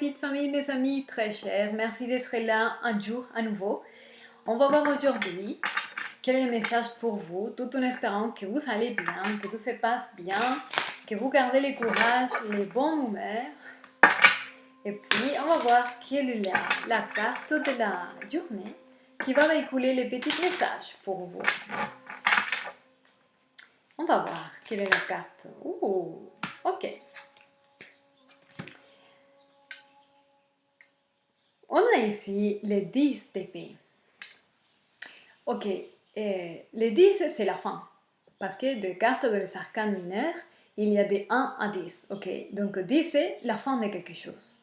petite famille, mes amis très chers. Merci d'être là un jour à nouveau. On va voir aujourd'hui quel est le message pour vous, tout en espérant que vous allez bien, que tout se passe bien, que vous gardez le courage, les bonnes humeurs. Et puis, on va voir quelle est la carte de la journée qui va véhiculer les petits messages pour vous. On va voir quelle est la carte. Ok. On a ici les 10 d'épée. Ok, les 10 c'est la fin. Parce que des cartes de les arcanes mineurs, il y a des 1 à 10. Ok, donc 10 c'est la fin de quelque chose.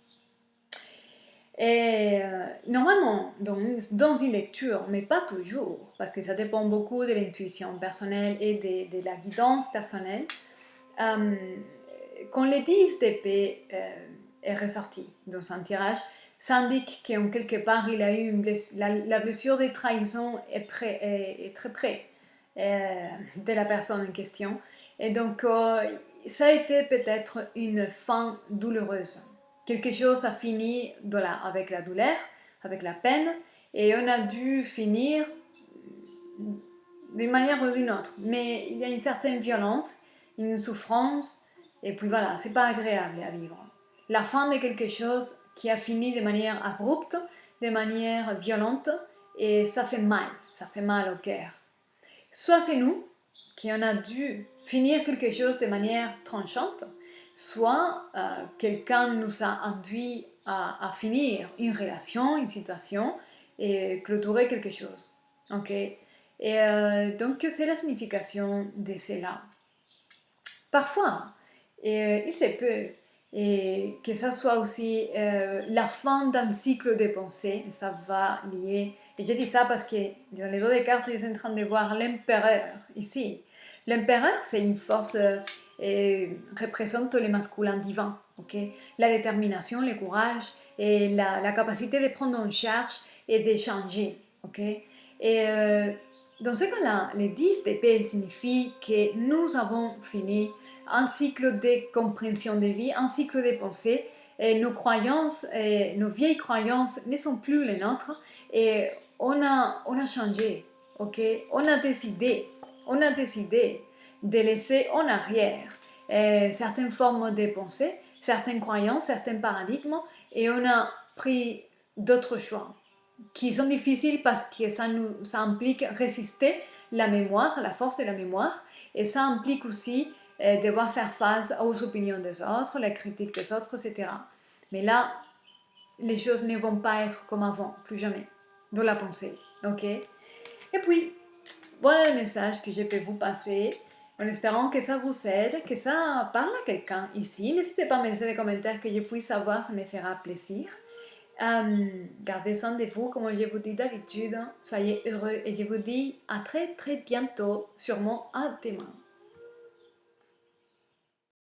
Et normalement, dans une lecture, mais pas toujours, parce que ça dépend beaucoup de l'intuition personnelle et de la guidance personnelle, quand les 10 d'épée est ressorti dans un tirage, ça indique qu'en quelque part il a eu la blessure de trahison est très près de la personne en question. Et donc ça a été peut-être une fin douloureuse. Quelque chose a fini avec la douleur, avec la peine, et on a dû finir d'une manière ou d'une autre. Mais il y a une certaine violence, une souffrance, et puis voilà, c'est pas agréable à vivre. La fin de quelque chose qui a fini de manière abrupte, de manière violente, et ça fait mal au cœur. Soit c'est nous qui on a dû finir quelque chose de manière tranchante, soit quelqu'un nous a induit à finir une relation, une situation et clôturer quelque chose. Ok. Et donc c'est la signification de cela. Parfois, il se peut que ça soit aussi la fin d'un cycle de pensée, ça va lier. Et je dis ça parce que dans les deux des cartes, je suis en train de voir l'empereur ici. L'empereur, c'est une force représente le masculin divin, ok? La détermination, le courage et la capacité de prendre en charge et de changer, ok? Et dans ce cas-là, les 10 d'épée signifie que nous avons fini un cycle de compréhension de vie, un cycle de pensée, et nos croyances, nos vieilles croyances ne sont plus les nôtres, et on a changé, ok? On a décidé de laisser en arrière certaines formes de pensée, certaines croyances, certains paradigmes, et on a pris d'autres choix qui sont difficiles parce que ça implique résister la mémoire, la force de la mémoire, et ça implique aussi devoir faire face aux opinions des autres, les critiques des autres, etc. Mais là, les choses ne vont pas être comme avant, plus jamais, dans la pensée, ok? Et puis, voilà le message que je peux vous passer, en espérant que ça vous aide, que ça parle à quelqu'un ici. N'hésitez pas à me laisser des commentaires que je puisse savoir, ça me fera plaisir. Gardez soin de vous, comme je vous dis d'habitude. Soyez heureux et je vous dis à très très bientôt, sûrement à demain.